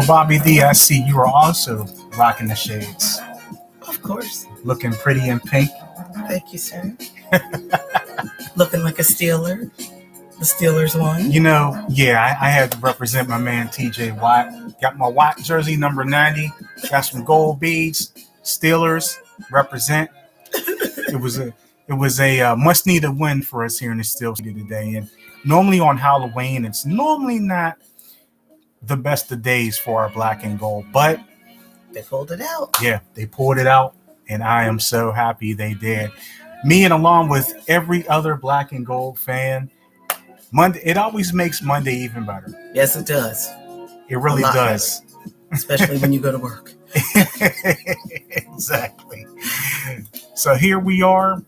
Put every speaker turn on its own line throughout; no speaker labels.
Well, Bobby D, I see you are also rocking the shades.
Of course.
Looking pretty in pink.
Thank you, sir. Looking like a Steeler. The Steelers won.
You know, yeah, I had to represent my man TJ Watt. Got my Watt jersey number 90. Got some gold beads. Steelers represent. It was a much needed win for us here in the Steel City today. And normally on Halloween, it's normally not the best of days for our black and gold, but
they pulled it out.
Yeah, they pulled it out, and I am so happy they did. Me and along with every other black and gold fan, Monday, it always makes Monday even better.
Yes, it does.
It really does.
Better. Especially when you go to work.
Exactly. So here we are,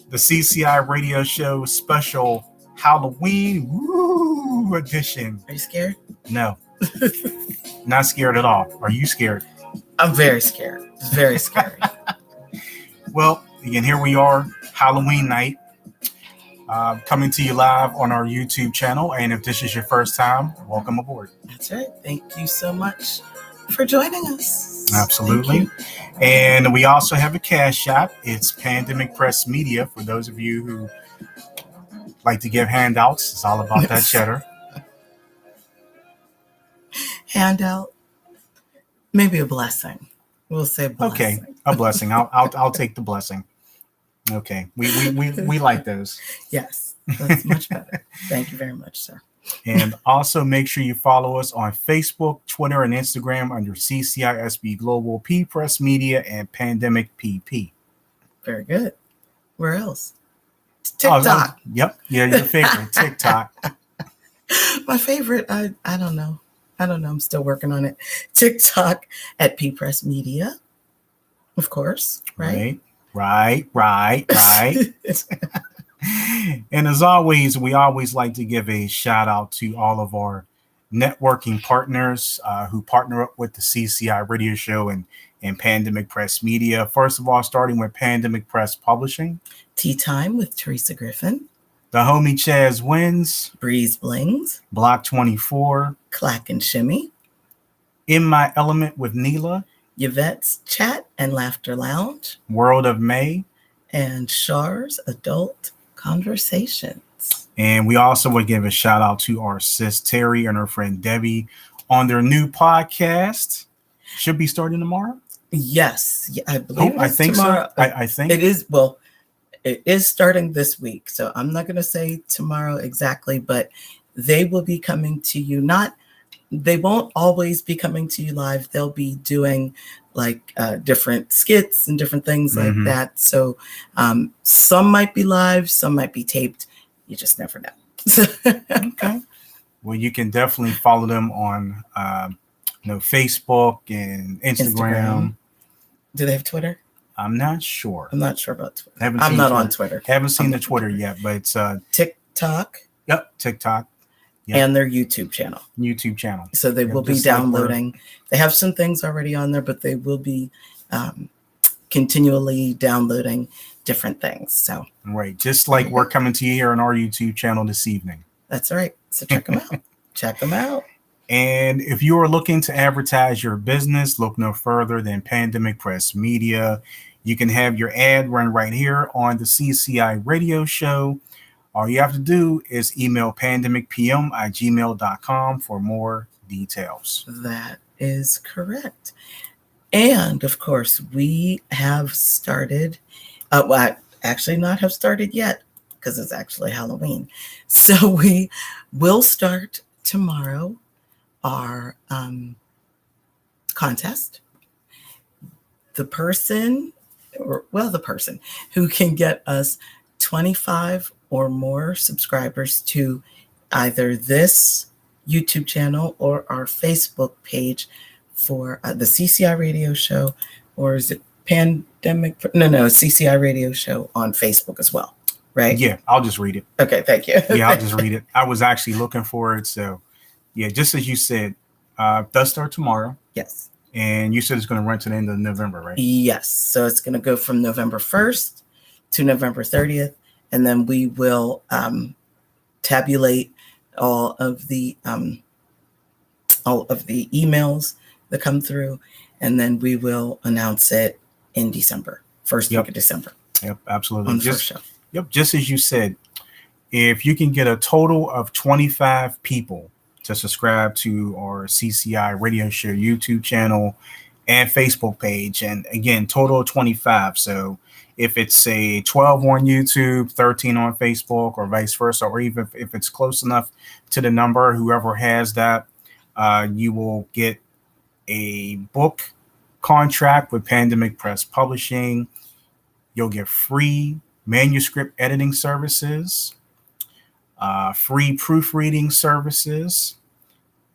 the CCI radio show special Halloween edition.
Are you scared?
No. Not scared at all. Are you scared?
I'm very scared. It's very scary.
Well, again, here we are, Halloween night, coming to you live on our YouTube channel. And if this is your first time, welcome aboard.
That's right. Thank you so much for joining us.
Absolutely. And we also have a cash app. It's Pandemic Press Media. For those of you who like to give handouts, it's all about that cheddar.
Handout. Maybe a blessing. We'll say blessing.
Okay, a blessing. I'll take the blessing. Okay, we like those.
Yes, that's much better. Thank you very much, sir.
And also make sure you follow us on Facebook, Twitter, and Instagram under CCI SB Global, P Press Media, and Pandemic PP.
Very good. Where else? TikTok.
Yep. Yeah, your favorite, TikTok.
My favorite, I don't know. I'm still working on it. TikTok at P Press Media, of course. Right.
And as always, we always like to give a shout out to all of our networking partners who partner up with the CCI radio show and Pandemic Press Media. First of all, starting with Pandemic Press Publishing.
Tea Time with Teresa Griffin.
The homie Chaz Wins.
Breeze Blings.
Block 24.
Clack and Shimmy.
In My Element with Neela.
Yvette's Chat and Laughter Lounge.
World of May.
And Char's Adult Conversations.
And we also would give a shout out to our sis Terry and her friend Debbie on their new podcast. Should be starting tomorrow?
Yes. Yeah, I believe
I think tomorrow. So. I think
it is. Well, it is starting this week. So I'm not going to say tomorrow exactly, but they will be coming to you. They won't always be coming to you live. They'll be doing like different skits and different things like that. So some might be live, some might be taped. You just never know.
Okay. Well, you can definitely follow them on Facebook and Instagram.
Do they have Twitter?
I'm not sure.
I'm not sure about Twitter.
I'm
not on Twitter.
Haven't seen the Twitter yet, but it's
TikTok.
Yep, TikTok. Yep.
And their YouTube channel. So they will be downloading. They have some things already on there, but they will be continually downloading different things. So
right, just like we're coming to you here on our YouTube channel this evening.
That's right. So check them out. Check them out.
And if you are looking to advertise your business, look no further than Pandemic Press Media. You can have your ad run right here on the CCI radio show. All you have to do is email pandemicpm@gmail.com for more details.
That is correct. And of course, we have started, actually not have started yet because it's actually Halloween. So we will start tomorrow our contest. The person who can get us 25 or more subscribers to either this YouTube channel or our Facebook page for the CCI radio show, or is it Pandemic? No, CCI radio show on Facebook as well, right?
Yeah, I'll just read it.
Okay, thank you.
Yeah, I'll just read it. I was actually looking for it. So yeah, just as you said, does start tomorrow.
Yes.
And you said it's going to run to the end of November, right?
Yes. So it's going to go from November 1st to November 30th. And then we will tabulate all of the all of the emails that come through, and then we will announce it in December, first week of December.
Yep, absolutely.
On the first show.
Yep, just as you said, if you can get a total of 25 people to subscribe to our CCI radio show YouTube channel and Facebook page, and again, total of 25. So if it's say 12 on YouTube, 13 on Facebook, or vice versa, or even if it's close enough to the number, whoever has that, you will get a book contract with Pandemic Press Publishing. You'll get free manuscript editing services, free proofreading services,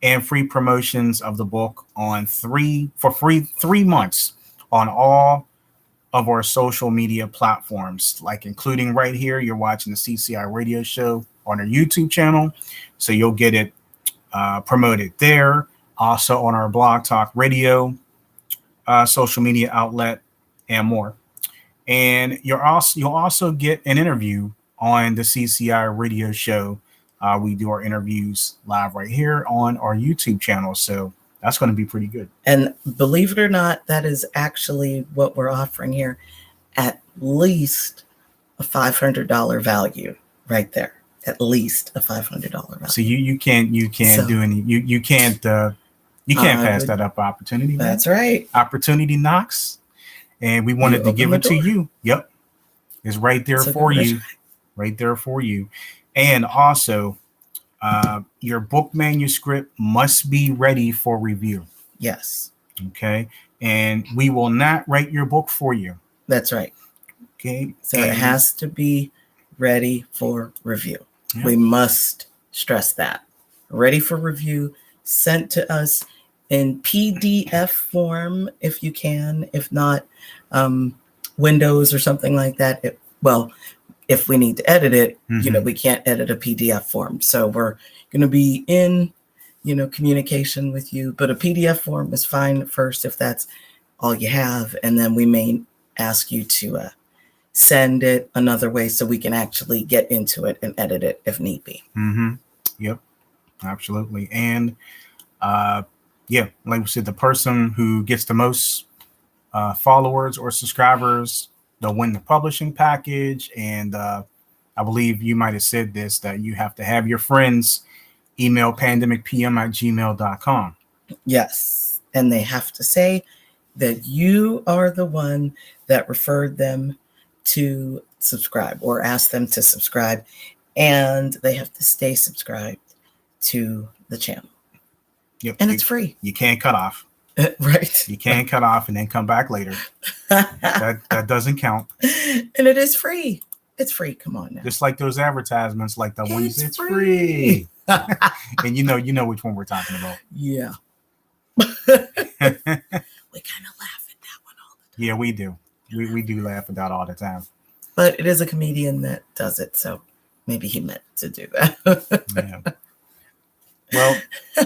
and free promotions of the book for free 3 months on all of our social media platforms, like including right here, you're watching the CCI radio show on our YouTube channel. So you'll get it promoted there. Also on our Blog Talk Radio social media outlet and more. And you'll also get an interview on the CCI radio show. We do our interviews live right here on our YouTube channel. So that's going to be pretty good.
And believe it or not, that is actually what we're offering here, at least a $500 value right there. At least a $500 value.
So you can't do any, you can't pass that up opportunity.
That's right.
Opportunity knocks, and we wanted to give it to you. Yep. It's right there for you. Right there for you. And also, your book manuscript must be ready for review.
Yes.
Okay. And we will not write your book for you.
That's right.
Okay.
So it has to be ready for review. Yep. We must stress that. Ready for review, sent to us in PDF form if you can. If not, Windows or something like that. If we need to edit it, we can't edit a PDF form. So we're going to be in, communication with you. But a PDF form is fine at first if that's all you have. And then we may ask you to send it another way so we can actually get into it and edit it if need be.
Mm-hmm. Yep, absolutely. And like we said, the person who gets the most followers or subscribers, they'll win the publishing package. And I believe you might have said this, that you have to have your friends email pandemicpm@gmail.com.
Yes. And they have to say that you are the one that referred them to subscribe or ask them to subscribe. And they have to stay subscribed to the channel.
Yep.
And it's free.
You can't cut off.
Right.
You can't cut off and then come back later. that doesn't count.
And it is free. It's free. Come on now.
Just like those advertisements, like the one it's free. And you know which one we're talking about.
Yeah. We kind of laugh at that one all the time.
Yeah, we do. We do laugh at that all the time.
But it is a comedian that does it, so maybe he meant to do that.
Yeah. Well,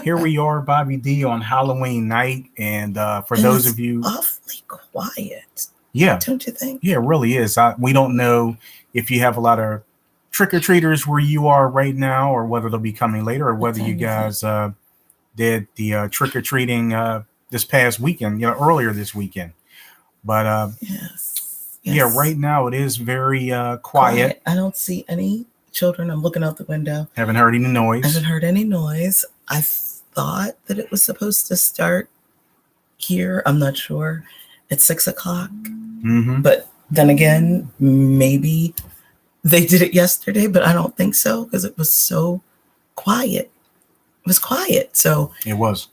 here we are, Bobby D, on Halloween night, and for those of you,
awfully quiet.
Yeah,
don't you think?
Yeah, it really is. We don't know if you have a lot of trick-or-treaters where you are right now, or whether they'll be coming later, or whether you guys did the trick-or-treating this past weekend, earlier this weekend. But
yes.
Yeah, right now it is very quiet.
I don't see any children. I'm looking out the window.
Haven't heard any noise.
I thought that it was supposed to start here. I'm not sure. It's 6 o'clock.
Mm-hmm.
But then again, maybe they did it yesterday, but I don't think so because it was so quiet. It was quiet. So
it was.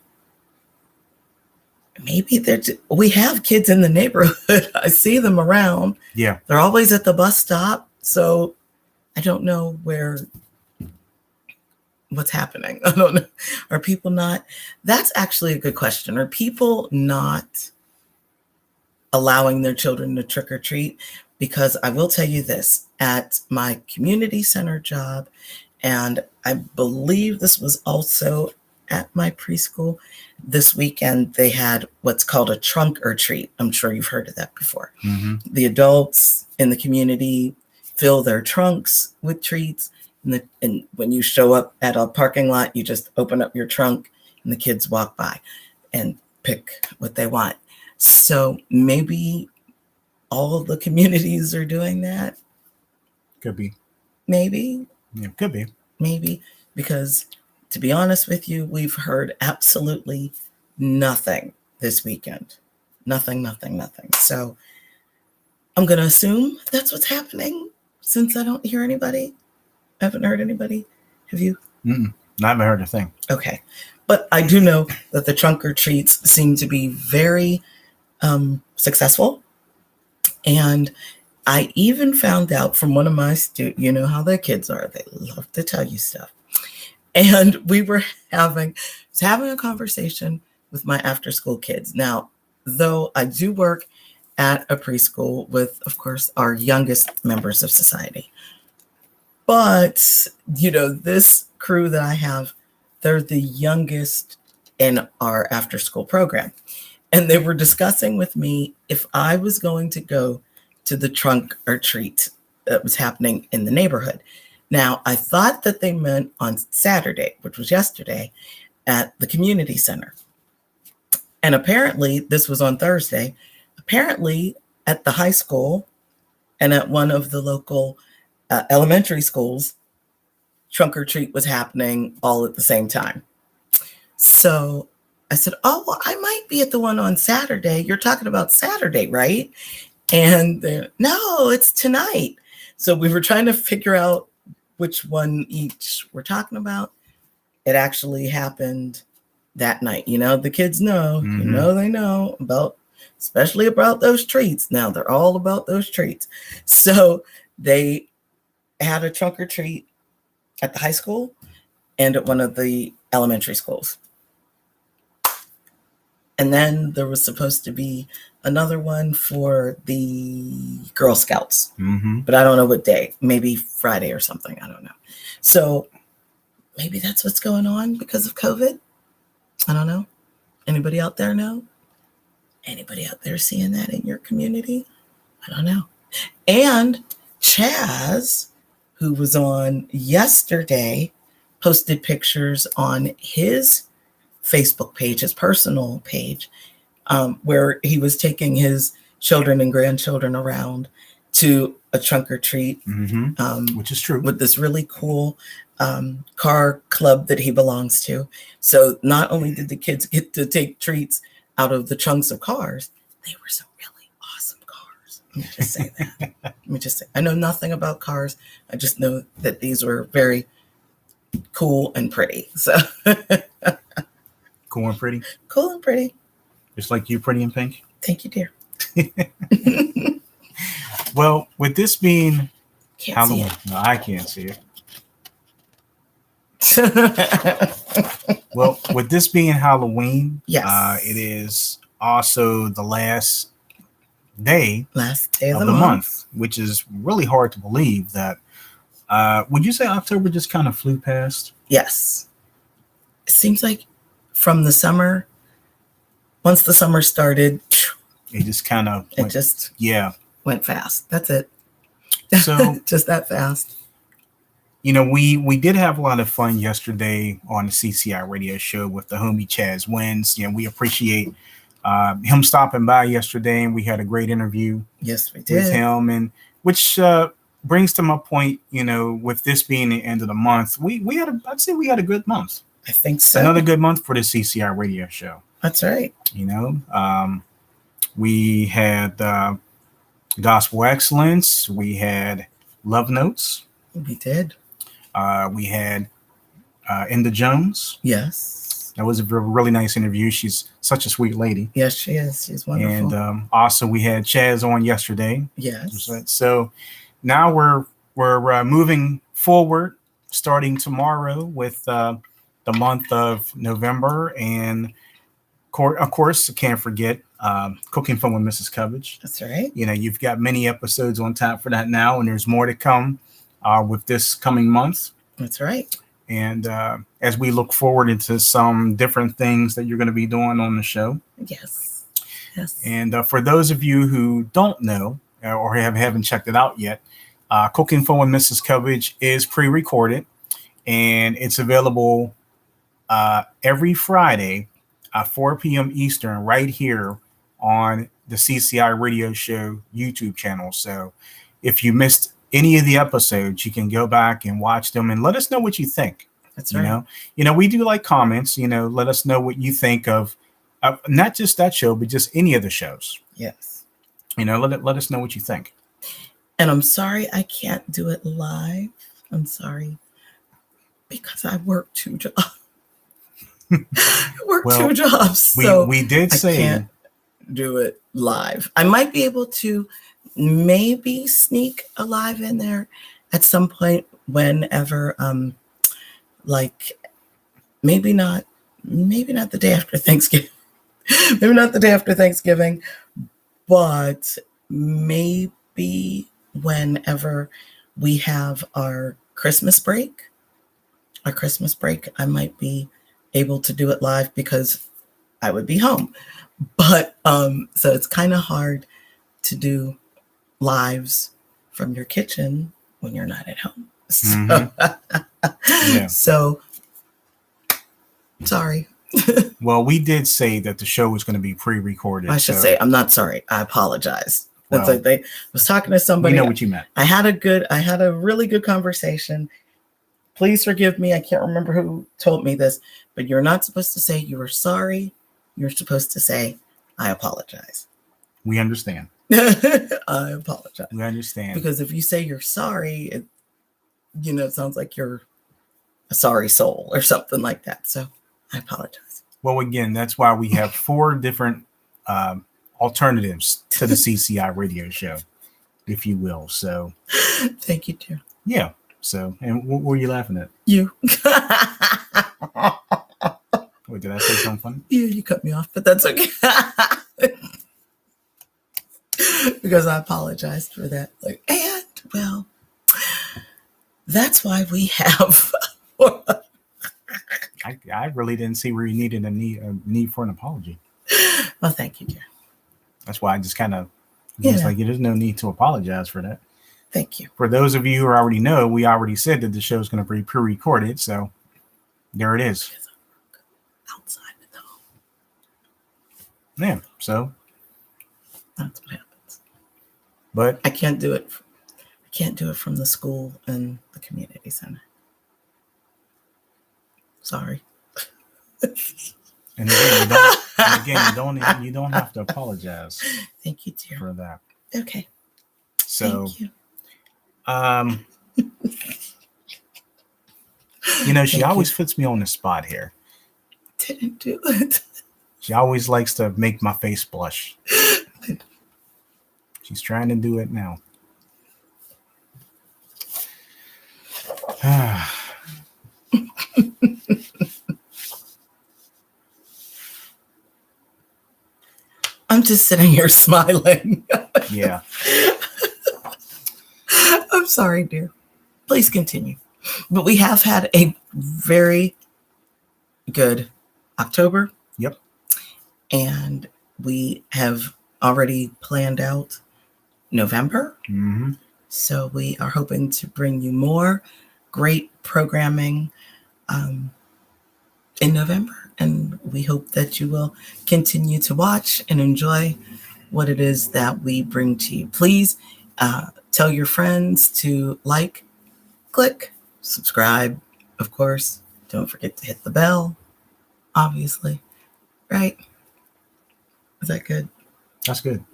Maybe we have kids in the neighborhood. I see them around.
Yeah.
They're always at the bus stop. So I don't know what's happening. I don't know. Are people not? That's actually a good question. Are people not allowing their children to trick or treat? Because I will tell you this, at my community center job, and I believe this was also at my preschool, this weekend they had what's called a trunk or treat. I'm sure you've heard of that before.
Mm-hmm.
The adults in the community fill their trunks with treats. And when you show up at a parking lot, you just open up your trunk and the kids walk by and pick what they want. So maybe all of the communities are doing that.
Could be.
Maybe.
Yeah, could be.
Maybe. Because to be honest with you, we've heard absolutely nothing this weekend. Nothing. So I'm going to assume that's what's happening since I don't hear anybody. I haven't heard anybody. Have you?
I haven't heard a thing.
Okay. But I do know that the trunk or treats seem to be very successful. And I even found out from one of my students, you know how their kids are. They love to tell you stuff. And we were having a conversation with my after school kids. Now, though I do work at a preschool with, of course, our youngest members of society. But, you know, this crew that I have, they're the youngest in our after school program. And they were discussing with me if I was going to go to the trunk or treat that was happening in the neighborhood. Now, I thought that they meant on Saturday, which was yesterday, at the community center. And apparently, this was on Thursday, apparently at the high school and at one of the local elementary schools, trunk or treat was happening all at the same time. So I said, oh, well, I might be at the one on Saturday. You're talking about Saturday, right? And no, it's tonight. So we were trying to figure out which one each we're talking about. It actually happened that night. You know, the kids know, you know, they know about, especially about those treats. Now they're all about those treats. So they had a trunk or treat at the high school and at one of the elementary schools. And then there was supposed to be another one for the Girl Scouts, but I don't know what day, maybe Friday or something. I don't know. So maybe that's what's going on because of COVID. I don't know. Anybody out there know? Anybody out there seeing that in your community? I don't know. And Chaz, who was on yesterday, posted pictures on his Facebook page, his personal page, where he was taking his children and grandchildren around to a trunk or treat,
which is true,
with this really cool car club that he belongs to. So not only did the kids get to take treats out of the trunks of cars, they were some really awesome cars. Let me just say that. I know nothing about cars. I just know that these were very cool and pretty. So
cool and pretty.
Cool and pretty.
Just like you, pretty and pink.
Thank you, dear.
Well, with this being
Can't
Halloween,
see it.
No, I can't see it. Well, with this being Halloween,
yes,
it is also the last day
of the
month, which is really hard to believe that. Would you say October just kind of flew past?
Yes. It seems like from the summer, once the summer started,
it just kind of
went fast. That's it.
So
just that fast.
You know, we did have a lot of fun yesterday on the CCI radio show with the homie Chaz Wins. You know, we appreciate him stopping by yesterday, and we had a great interview.
Yes, we did.
With him, and which brings to my point. You know, with this being the end of the month, I'd say we had a good month.
I think so.
Another good month for the CCI radio show.
That's right.
You know, we had Gospel Excellence. We had Love Notes.
We did.
We had Inda Jones.
Yes.
That was a really nice interview. She's such a sweet lady.
Yes, she is. She's wonderful.
And also we had Chaz on yesterday.
Yes.
So now we're moving forward, starting tomorrow with the month of November, and of course, I can't forget Cooking Fun with Mrs. Covage.
That's right.
You know, you've got many episodes on tap for that now, and there's more to come with this coming month.
That's right.
And as we look forward into some different things that you're going to be doing on the show.
Yes. Yes.
And for those of you who don't know or haven't checked it out yet, Cooking Fun with Mrs. Covage is pre-recorded, and it's available every Friday at 4 p.m. Eastern, right here on the CCI Radio Show YouTube channel. So if you missed any of the episodes, you can go back and watch them and let us know what you think.
That's
you
right.
know, we do like comments. Let us know what you think of not just that show, but just any of the shows.
Yes.
Let us know what you think.
And I'm sorry I can't do it live. I'm sorry because I work 2 jobs.
Well,
2 jobs, so
we did say
I can't do it live. I might be able to maybe sneak a live in there at some point whenever, like maybe not the day after Thanksgiving. Maybe not the day after Thanksgiving, but maybe whenever we have our Christmas break. I might be able to do it live because I would be home. But so it's kind of hard to do lives from your kitchen when you're not at home. So,
Yeah.
So sorry.
Well, we did say that the show was going to be pre-recorded.
I should say I'm not sorry. I apologize. That's
Well,
like I was talking to somebody.
We know what you meant.
I had a really good conversation. Please forgive me. I can't remember who told me this, but you're not supposed to say you were sorry. You're supposed to say, I apologize.
We understand.
I apologize.
We understand.
Because if you say you're sorry, it sounds like you're a sorry soul or something like that. So I apologize.
Well, again, that's why we have 4 different alternatives to the CCI radio show, if you will. So
thank you, dear.
Yeah. So, and what were you laughing at?
You.
Wait, did I say something funny?
Yeah, you cut me off, but that's okay. Because I apologized for that. That's why we have.
I really didn't see where you needed a need for an apology.
Well, thank you, dear.
That's why I just kind of like, there's no need to apologize for that.
Thank you.
For those of you who already know, we already said that the show is going to be pre-recorded, so there it is.
Outside the home.
Yeah, so
that's what happens.
But
I can't do it. I can't do it from the school and the community center. Sorry.
And again, you don't have to apologize.
Thank you, dear,
for that.
Okay.
So,
thank you.
She always puts me on the spot here.
Didn't do it.
She always likes to make my face blush. She's trying to do it now.
I'm just sitting here smiling.
Yeah.
I'm sorry, dear. Please continue. But we have had a very good October.
Yep.
And we have already planned out November.
Mm-hmm.
So we are hoping to bring you more great programming in November. And we hope that you will continue to watch and enjoy what it is that we bring to you. Please tell your friends to like, click, subscribe, of course. Don't forget to hit the bell, obviously. Right? Is that good?
That's good.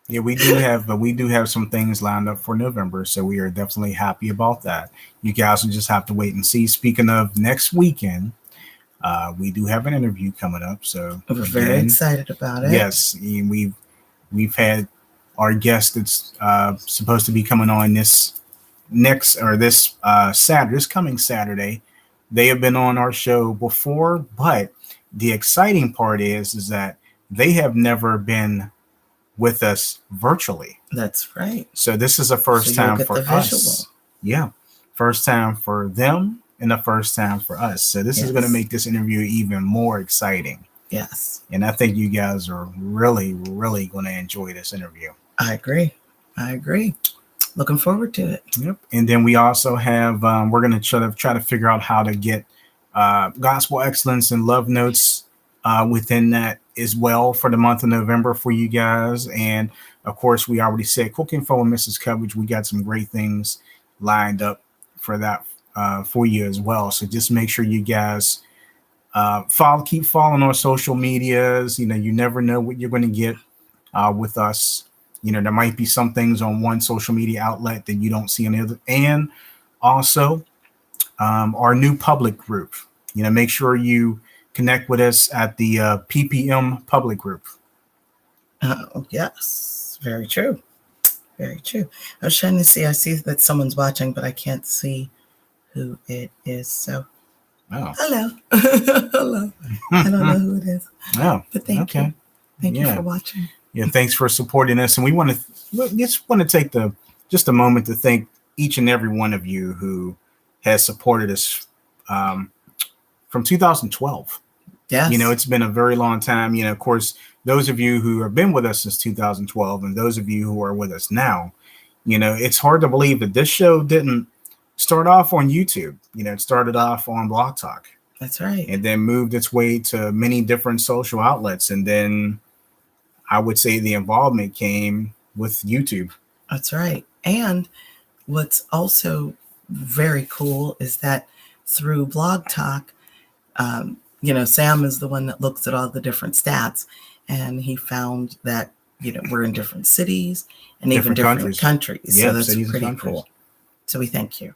Yeah, we do have some things lined up for November, so we are definitely happy about that. You guys will just have to wait and see. Speaking of next weekend, we do have an interview coming up, so
we're very excited about it. Yes,
we've had our guest that's supposed to be coming on this coming Saturday. They have been on our show before, but the exciting part is that they have never been with us virtually.
That's right.
So this is a first time for us. Yeah. First time for them and the first time for us. So this is going to make this interview even more exciting.
Yes.
And I think you guys are really, really going to enjoy this interview.
I agree. Looking forward to it.
Yep. And then we also have, we're going to try to figure out how to get gospel excellence and love notes within that as well for the month of November for you guys. And of course, we already said cooking for Mrs. Coverage. We got some great things lined up for that for you as well. So just make sure you guys keep following our social medias. You never know what you're going to get with us. There might be some things on one social media outlet that you don't see on the other. And also our new public group. Make sure you connect with us at the PPM public group.
Yes, very true. Very true. I was trying to see. I see that someone's watching, but I can't see who it is. So, hello. Hello. I don't know who it is.
Oh,
but thank you. Thank you for watching.
Yeah, thanks for supporting us. And we just want to take just a moment to thank each and every one of you who has supported us from 2012.
Yes.
It's been a very long time. Of course, those of you who have been with us since 2012 and those of you who are with us now, it's hard to believe that this show didn't start off on YouTube. It started off on Blog Talk.
That's right.
And then moved its way to many different social outlets. And then I would say the involvement came with YouTube.
That's right. And what's also very cool is that through Blog Talk, Sam is the one that looks at all the different stats, and he found that, we're in different cities and even different countries.
Yeah,
so that's pretty cool. So we thank you.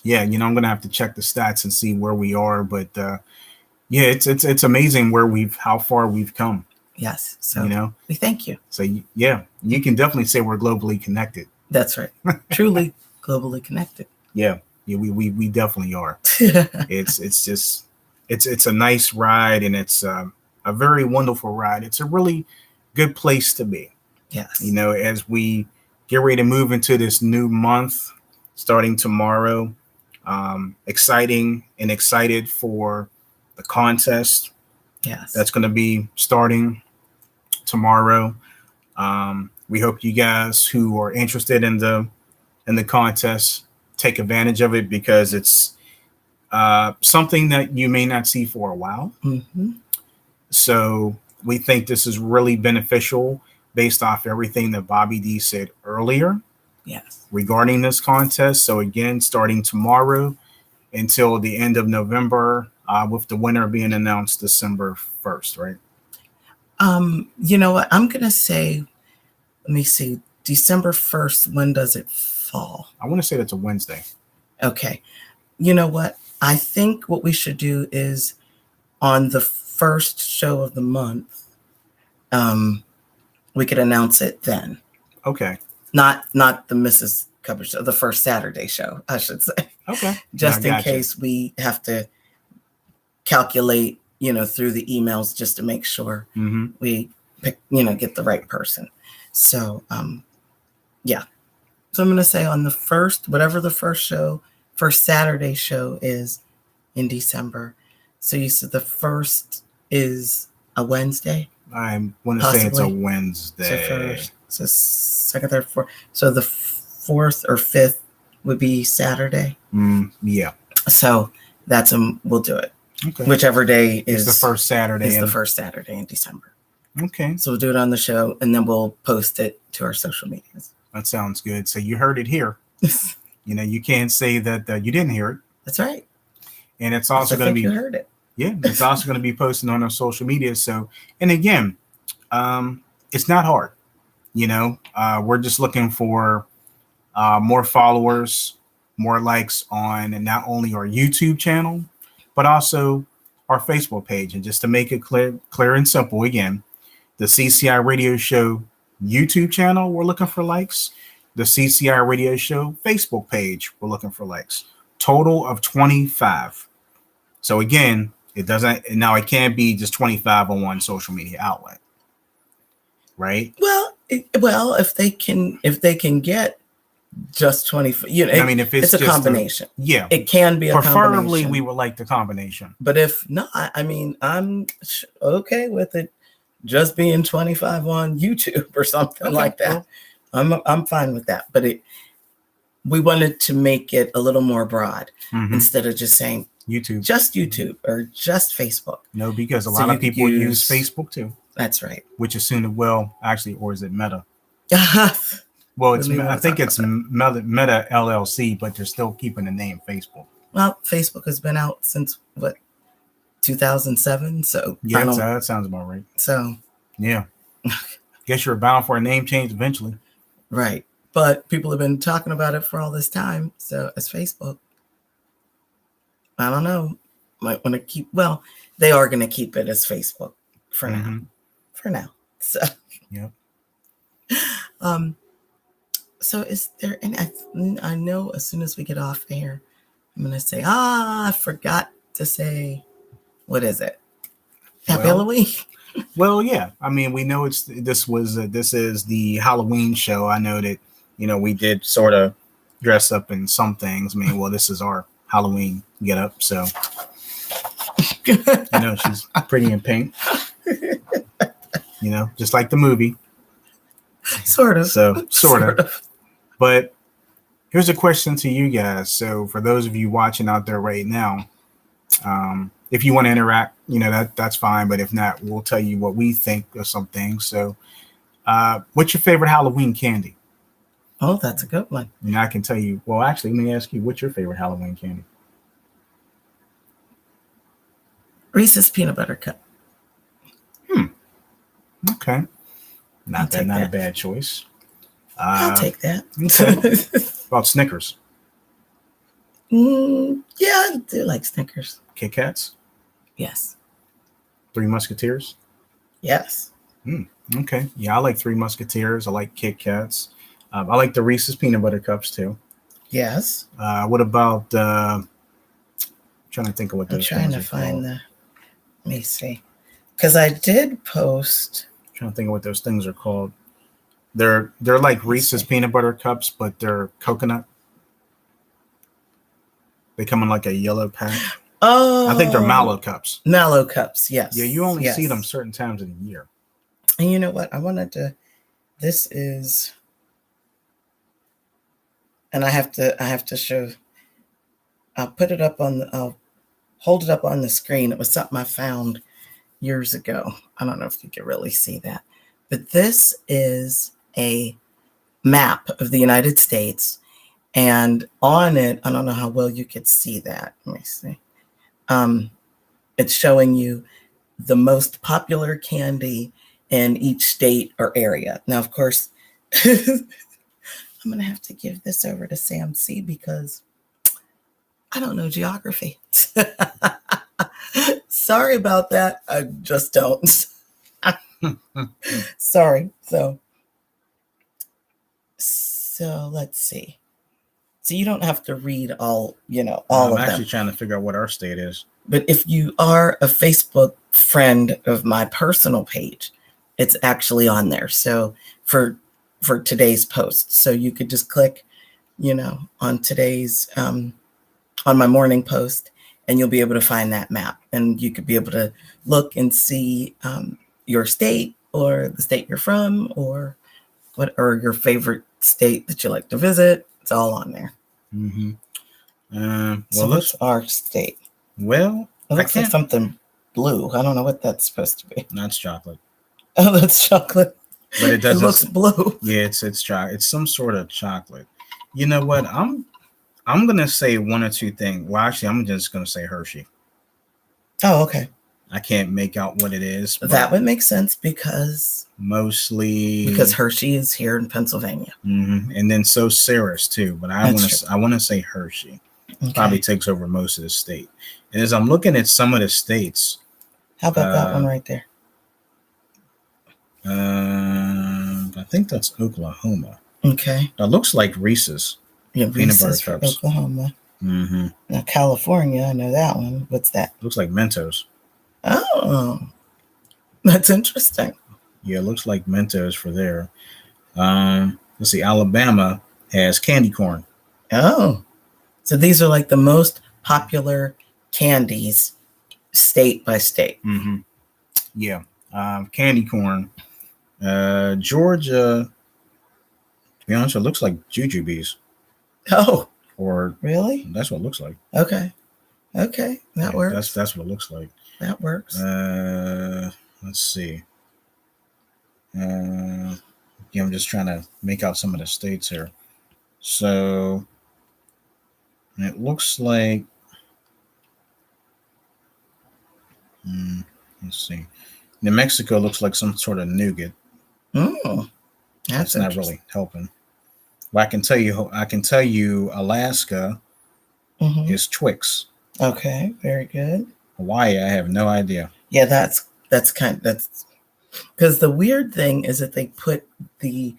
Yeah, I'm going to have to check the stats and see where we are. But it's amazing how far we've come.
Yes. So, we thank you.
So, yeah, you can definitely say we're globally connected.
That's right. Truly globally connected.
Yeah, we definitely are. It's a nice ride, and it's a very wonderful ride. It's a really good place to be.
Yes.
As we get ready to move into this new month, starting tomorrow, excited for the contest.
Yes.
That's going to be starting tomorrow. We hope you guys who are interested in the contest take advantage of it, because it's something that you may not see for a while.
Mm-hmm.
So we think this is really beneficial based off everything that Bobby D said earlier.
Yes.
Regarding this contest. So again, starting tomorrow until the end of November, with the winner being announced December 1st, right?
You know what? I'm going to say, let me see, December 1st, when does it fall?
I want to say that's a Wednesday.
Okay. You know what? I think what we should do is on the first show of the month, we could announce it then.
Okay.
Not the Mrs. Coverage show, the first Saturday show, I should say.
Okay.
Just in case we have to calculate, through the emails, just to make sure we pick, get the right person. So, yeah. So I'm going to say on the first, whatever the first Saturday show is in December. So you said the first is a Wednesday?
I want to say it's a Wednesday.
So second, third, fourth. So the fourth or fifth would be Saturday.
Yeah.
So we'll do it.
Okay.
Whichever day is
the first Saturday.
Is the first Saturday in December.
Okay.
So we'll do it on the show, and then we'll post it to our social medias.
That sounds good. So you heard it here. You can't say that you didn't hear it.
That's right.
And it's also going to be.
You heard it.
Yeah, it's also going to be posted on our social media. So, and again, it's not hard. We're just looking for more followers, more likes on not only our YouTube channel, but also our Facebook page. And just to make it clear and simple, again, the CCI Radio Show YouTube channel, we're looking for likes. The CCI Radio Show Facebook page, we're looking for likes. Total of 25. So again, it can't be just 25 on one social media outlet, right?
Well, if they can get just 25, if it's a combination. It can be a combination.
Preferably, we would like the combination.
But if not, I'm okay with it just being 25 on YouTube or something like that. I'm fine with that. But we wanted to make it a little more broad instead of just saying
YouTube.
Just YouTube or just Facebook.
No, because a
So
lot
you
of
could
people use
use-
Facebook too,
That's right.
which is soon well, actually, or is it Meta?
Well,
Well, it's I think it's Meta LLC, but they're still keeping the name Facebook.
Well, Facebook has been out since what, 2007. So
Yeah, that sounds about right.
So
yeah, guess you're bound for a name change eventually.
Right, but people have been talking about it for all this time. So it's Facebook. I don't know. Might want to keep. Well, they are going to keep it as Facebook for now. For now. So.
Yeah.
So is there any? I know as soon as we get off air, I'm going to say, I forgot to say, what is it? Happy Halloween.
Well, yeah. I mean, we know this is the Halloween show. I know that, we did sort of dress up in some things. I mean, well, this is our Halloween get up. So, she's pretty in pink, just like the movie.
Sort of.
So, sort of. But here's a question to you guys. So for those of you watching out there right now, if you want to interact, that's fine. But if not, we'll tell you what we think of some things. So what's your favorite Halloween candy?
Oh, that's a good one.
And I can tell you, well, actually, let me ask you, what's your favorite Halloween candy?
Reese's Peanut Butter Cup.
Okay. Not a bad choice.
I'll take that.
Okay. About Snickers?
Yeah, I do like Snickers.
Kit Kats?
Yes.
Three Musketeers?
Yes.
Okay. Yeah, I like Three Musketeers. I like Kit Kats. I like the Reese's Peanut Butter Cups too.
Yes.
What about? I'm trying to think of what those.
I'm trying to find the. Let me see, because I did post.
I'm trying to think of what those things are called. They're like Reese's Peanut Butter Cups, but they're coconut. They come in like a yellow pack.
Oh,
I think they're Mallow Cups.
Mallow Cups, yes.
Yeah, you only see them certain times of the year.
And you know what? I wanted to. This is. And I have to show. I'll put it up on the. I'll hold it up on the screen. It was something I found years ago. I don't know if you can really see that, but this is a map of the United States, and on it, I don't know how well you could see that. Let me see. It's showing you the most popular candy in each state or area. Now, of course, I'm going to have to give this over to Sam C because I don't know geography. Sorry about that. I just don't. Sorry. So let's see. So you don't have to read all of them.
I'm actually trying to figure out what our state is.
But if you are a Facebook friend of my personal page, it's actually on there. So for today's post, so you could just click, on today's on my morning post, and you'll be able to find that map, and you could be able to look and see your state or the state you're from, or your favorite state that you like to visit. It's all on there. So what's our state?
Well,
it looks like something blue. I don't know what that's supposed to be.
That's chocolate.
Oh, that's chocolate.
But it does.
It looks blue.
Yeah, it's chocolate. It's some sort of chocolate. You know what? I'm gonna say one or two things. Well, actually, I'm just gonna say Hershey.
Oh, okay.
I can't make out what it is.
That would make sense because Hershey is here in Pennsylvania,
and then so Ceres too. But I want to say Hershey. Okay. Probably takes over most of the state. And as I'm looking at some of the states,
how about that one right there?
I think that's Oklahoma.
Okay.
That looks like Reese's.
Yeah, Reese's for Oklahoma. Now California, I know that one. What's that?
Looks like Mentos.
Oh, that's interesting.
Yeah, it looks like Mentos for there. Let's see. Alabama has candy corn.
Oh, so these are like the most popular candies, state by state.
Yeah, candy corn. Georgia. To be honest, it looks like jujubes.
Oh,
or
really?
That's what it looks like.
Okay. Okay, that
Yeah,
works.
that's what it looks like.
That works.
Let's see. Yeah, I'm just trying to make out some of the states here. So it looks like. Let's see. New Mexico looks like some sort of nougat.
Mm, that's
Not really helping. Well, I can tell you, Alaska is Twix.
Okay, very good.
Hawaii, I have no idea.
Yeah, that's because the weird thing is that they put the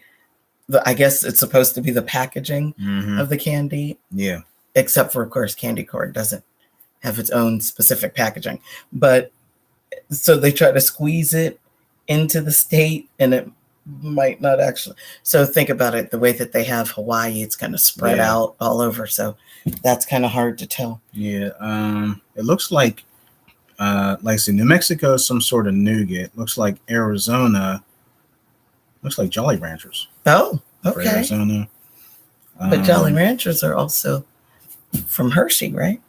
I guess it's supposed to be the packaging of the candy.
Yeah.
Except for, of course, candy corn doesn't have its own specific packaging. But so they try to squeeze it into the state, and it might not actually. So think about it, the way that they have Hawaii, it's kind of spread out all over. So that's kind of hard to tell.
Yeah. It looks like I said, New Mexico is some sort of nougat. Looks like Arizona. Looks like Jolly Ranchers.
Oh,
For
okay.
Arizona.
But Jolly Ranchers are also from Hershey, right?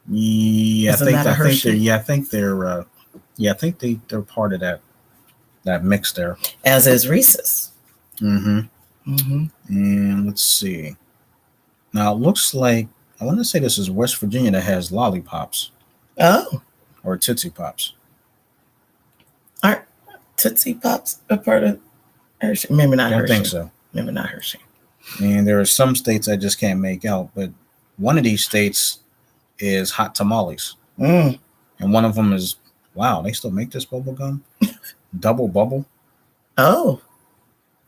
Yeah, I think they're part of that mix there.
As is Reese's.
And let's see. Now it looks like, I want to say this is West Virginia that has lollipops.
Oh.
Or Tootsie Pops.
Aren't Tootsie Pops a part of Hershey? Maybe not Hershey.
I think so.
Maybe not Hershey.
And there are some states I just can't make out, but one of these states is hot tamales. And one of them is, wow, they still make this bubble gum? Double Bubble?
Oh.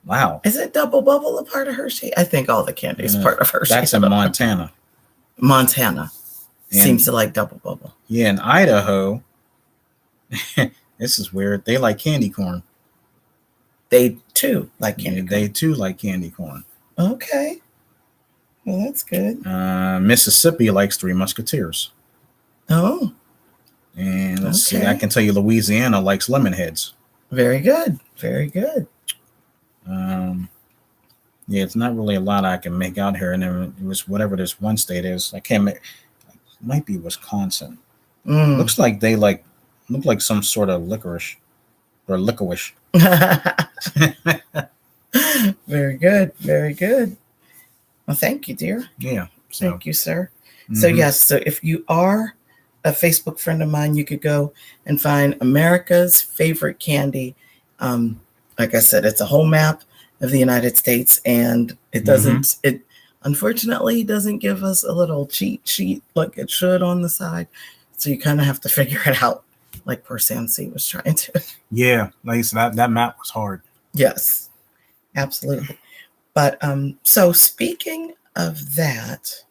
Wow.
Is it Double Bubble a part of Hershey? I think all the candy is part of Hershey.
That's in Montana.
Montana seems to like Double Bubble.
Yeah, in Idaho, this is weird. They like candy corn.
They too like candy corn.
They too like candy corn.
Okay. Well, that's good.
Mississippi likes Three Musketeers.
Oh.
And let's see. I can tell you Louisiana likes lemon heads.
Very good. Very good.
Yeah, it's not really a lot I can make out here. And then it was whatever this one state is. I can't make. It might be Wisconsin. Looks like they look like some sort of licorice or licorice.
Very good. Very good. Well, thank you, dear.
Yeah.
Thank you, sir. So yes, so if you are a Facebook friend of mine, you could go and find America's favorite candy. Like I said, it's a whole map of the United States, and it doesn't. It unfortunately doesn't give us a little cheat sheet like it should on the side. So you kind of have to figure it out, like poor Sam C was trying to.
Yeah, like I said, that map was hard.
Yes, absolutely. But so speaking of that,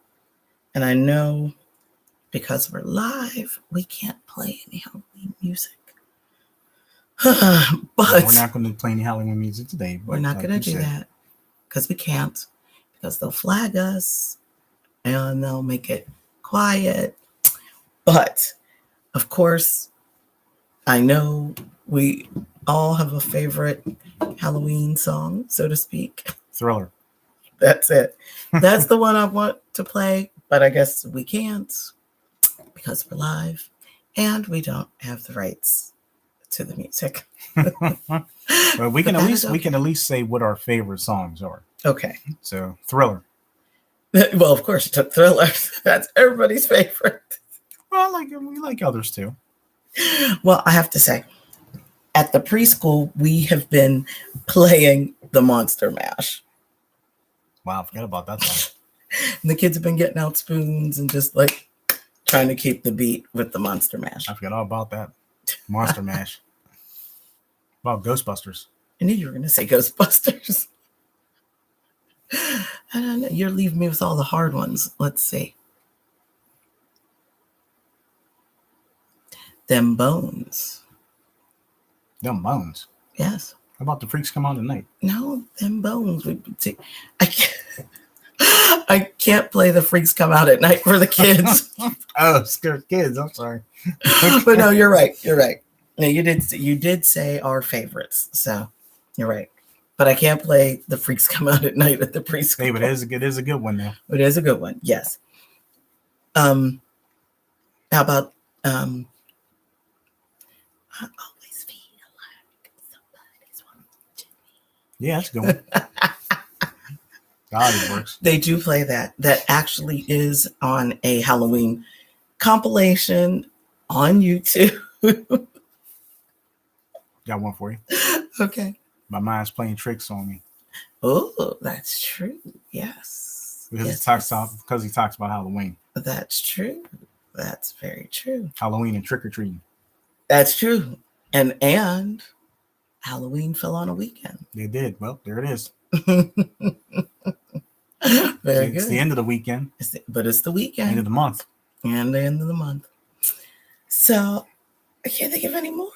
and I know because we're live, we can't play any Halloween music. But
we're not going to play any Halloween music today.
We're not going to do that because we can't, because they'll flag us and they'll make it quiet. But of course, I know we all have a favorite Halloween song, so to speak.
Thriller.
That's it. That's the one I want to play, but I guess we can't because we're live and we don't have the rights to the music.
But we can at least say what our favorite songs are.
Okay.
So Thriller.
Well, of course, Thriller. That's everybody's favorite.
Well, we like others too.
Well, I have to say, at the preschool, we have been playing the Monster Mash.
Wow, I forgot about that song.
And the kids have been getting out spoons and just like trying to keep the beat with the Monster Mash.
I forgot all about that. Monster Mash. About Ghostbusters.
I knew you were going to say Ghostbusters. I don't know. You're leaving me with all the hard ones. Let's see. Them Bones.
Them Bones?
Yes.
How about The Freaks Come Out at Night?
No, Them Bones. I can't play The Freaks Come Out at Night for the kids.
Oh, scared kids. I'm sorry.
But no, you're right. You're right. No, you did say our favorites, so you're right. But I can't play The Freaks Come Out at Night at the preschool.
Hey, but it is a good one now.
It is a good one, yes. How about I always feel like somebody's watching me.
Yeah, that's a good one. God, it works.
They do play that. That actually is on a Halloween compilation on YouTube.
Got one for you.
Okay.
My mind's playing tricks on me.
Oh, that's true. Yes.
Because
yes.
he talks about Halloween.
That's true. That's very true.
Halloween and trick or treating.
That's true. And Halloween fell on a weekend.
They did. Well, there it is.
Very
It's
good.
the end of the weekend.
But it's the weekend.
End of the month.
And the end of the month. So I can't think of any more.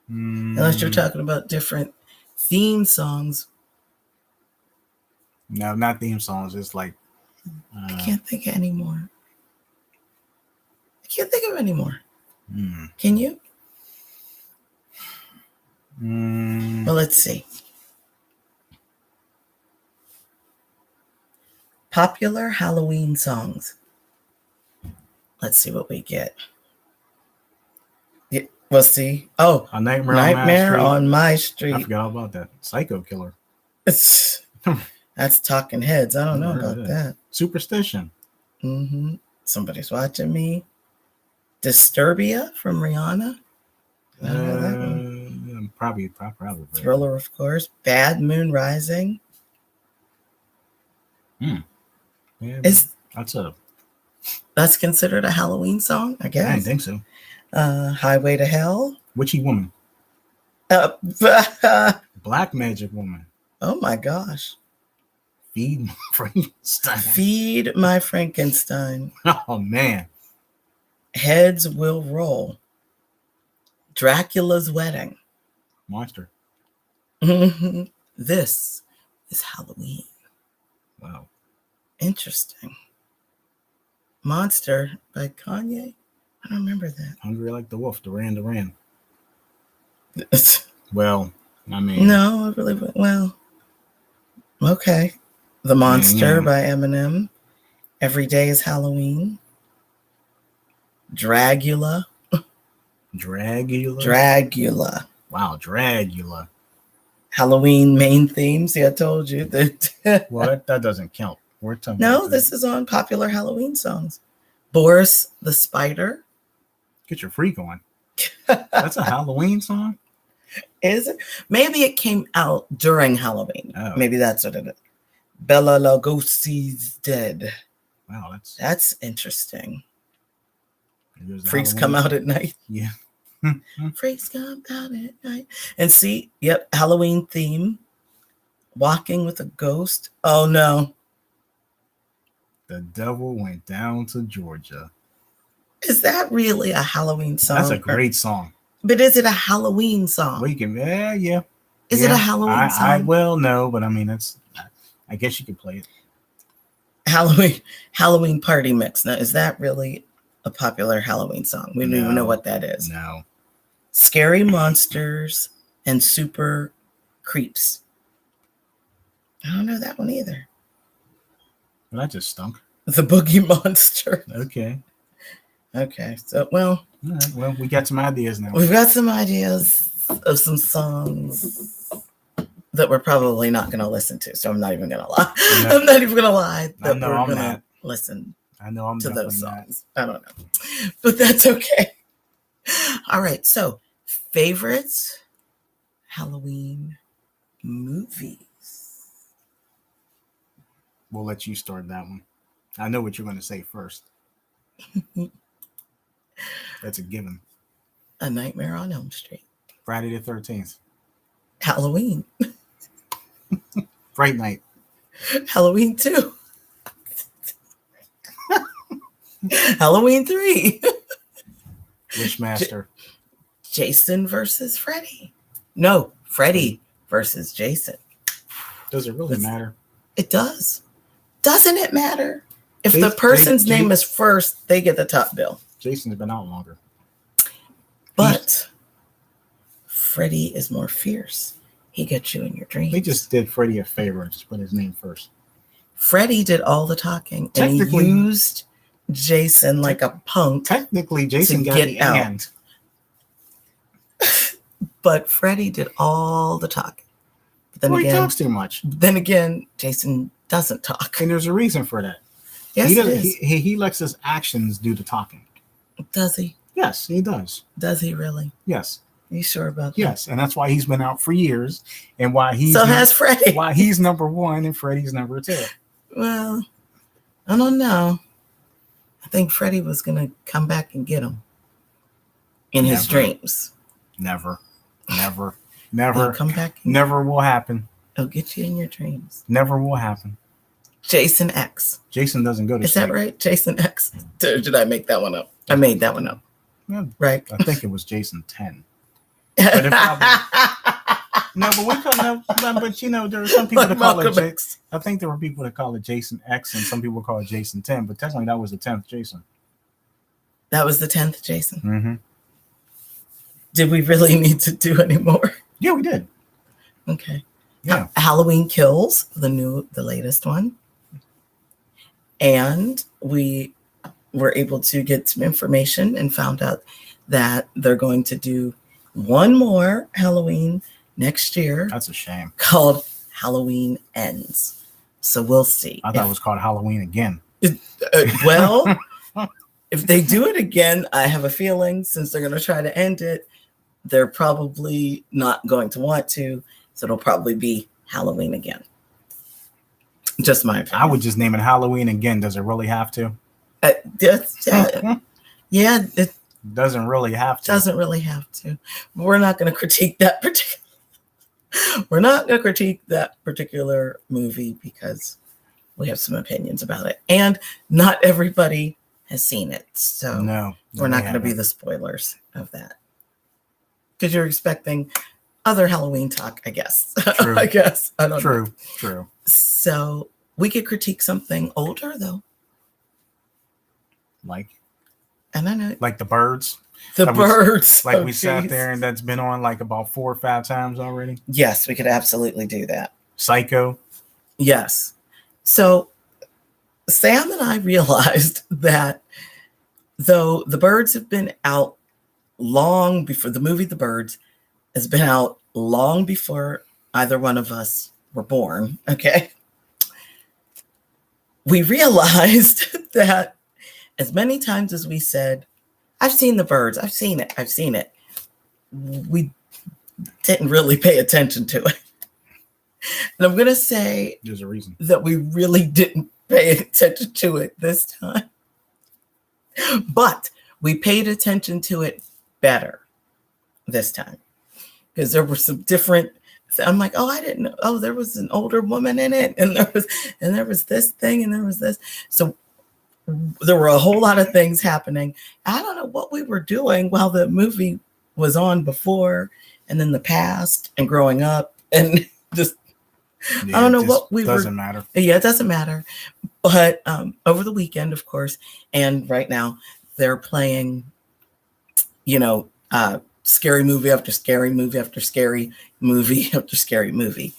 Unless you're talking about different theme songs.
No, not theme songs. It's like
I can't think of any more. Can you? Well, let's see. Popular Halloween songs. Let's see what we get. Yeah, we'll see. Oh,
A Nightmare
on My Street.
I forgot all about that. Psycho Killer.
That's Talking Heads. I don't know about that.
Superstition.
Mm-hmm. Somebody's Watching Me. Disturbia from Rihanna. I don't know that one.
Probably.
Thriller, of course. Bad Moon Rising.
Yeah,
that's considered a Halloween song, I guess.
I didn't think so.
Highway to Hell.
Witchy Woman. Black Magic Woman.
Oh my gosh.
Feed
My Frankenstein.
Oh man.
Heads Will Roll. Dracula's Wedding.
Monster.
This is Halloween.
Wow.
Interesting. Monster by Kanye. I don't remember that.
Hungry Like the Wolf, Duran. Well, I mean.
No, I really. Well, okay. The Monster by Eminem. Every Day is Halloween. Dragula. Wow,
Dragula.
Halloween main theme. See, I told you that.
Well, that doesn't count. We're talking
No, this is on popular Halloween songs. Boris the Spider.
Get your freak on. That's a Halloween song?
Is it? Maybe it came out during Halloween.
Oh.
Maybe that's what it is. Bela Lugosi's Dead.
Wow,
that's interesting.
Freaks
Halloween. Come out at night.
Yeah.
Freaks come out at night. And see, yep, Halloween theme. Walking with a Ghost. Oh no.
The Devil Went Down to Georgia.
Is that really a Halloween song?
That's a great song.
But is it a Halloween song?
Well, you can, yeah.
Is it a Halloween song?
No, but I mean, I guess you could play
it. Halloween Party Mix. Now, is that really a popular Halloween song? We don't even know what that is.
No.
Scary Monsters and Super Creeps. I don't know that one either.
Well, that just stunk.
The Boogie Monster. Okay. So, well.
All right. Well, we got some ideas now.
We've got some ideas of some songs that we're probably not going to listen to. So I'm not even going to lie. No. I'm not even going to lie that we're going to listen to those songs. Not. I don't know. But that's okay. All right. So, favorites Halloween movies.
We'll let you start that one. I know what you're going to say first. That's a given.
A Nightmare on Elm Street.
Friday the 13th.
Halloween.
Fright Night.
Halloween 2. Halloween 3.
Wishmaster.
Jason versus Freddy. No, Freddy versus Jason.
Does it really matter?
It does. Doesn't it matter? If the person's name is first, they get the top bill.
Jason's been out longer.
But Freddy is more fierce. He gets you in your dreams.
They just did Freddy a favor and just put his name first.
Freddy did all the talking, and he used Jason like a punk.
Technically, Jason got the end.
But Freddy did all the talking. Then
well,
again,
he talks too much.
Then again, Jason doesn't talk.
And there's a reason for that.
Yes,
he lets his actions do the talking.
Does he?
Yes, he does.
Does he really?
Yes.
Are you sure about that?
Yes, and that's why he's been out for years, and why he's
has Freddy.
Why he's number 1 and Freddy's number 2.
Well, I don't know. I think Freddy was gonna come back and get him in his dreams.
Never.
He'll come back.
Never will happen.
He'll get you in your dreams.
Never will happen.
Jason X.
Jason doesn't go to sleep.
Is that right? Jason X. Did I make that one up? I made that one up.
Yeah,
right.
I think it was Jason 10. But no, but we call no, but you know, there are some people that call it X. I think there were people that call it Jason X, and some people call it Jason 10. But technically, that was the 10th Jason.
That was the 10th Jason.
Mm-hmm.
Did we really need to do any more?
Yeah, we did.
Okay.
Yeah.
Halloween Kills, the latest one, and we were able to get some information and found out that they're going to do one more Halloween next year.
That's a shame.
Called Halloween Ends. So we'll see.
I thought it was called Halloween again.
Well, if they do it again, I have a feeling since they're going to try to end it, they're probably not going to want to. So it'll probably be Halloween again. Just my opinion.
I would just name it Halloween again. Does it really have to?
Yeah, it
doesn't really have to.
Doesn't really have to. We're not going to critique that particular. We're not going to critique that particular movie because we have some opinions about it, and not everybody has seen it. So
no,
we're not going to be the spoilers of that because you're expecting other Halloween talk, I guess.
True.
I guess. I don't know.
True.
So we could critique something older though.
Like?
And I know.
Like The Birds?
The Birds.
Like we sat there and that's been on like about 4 or 5 times already?
Yes, we could absolutely do that.
Psycho?
Yes. So Sam and I realized that though The Birds have been out long before the movie The Birds has been out long before either one of us were born, okay? We realized that as many times as we said, I've seen The Birds, I've seen it, we didn't really pay attention to it. And I'm going to say
there's a reason
that we really didn't pay attention to it this time. But we paid attention to it better this time. Because there were some different, I'm like, oh, I didn't know. Oh, there was an older woman in it. And there was this thing and there was this. So there were a whole lot of things happening. I don't know what we were doing while the movie was on before and in the past and growing up and just, I don't know what we were.
Doesn't matter.
Yeah, it doesn't matter. But over the weekend, of course, and right now they're playing, scary movie after scary movie after scary movie after scary movie.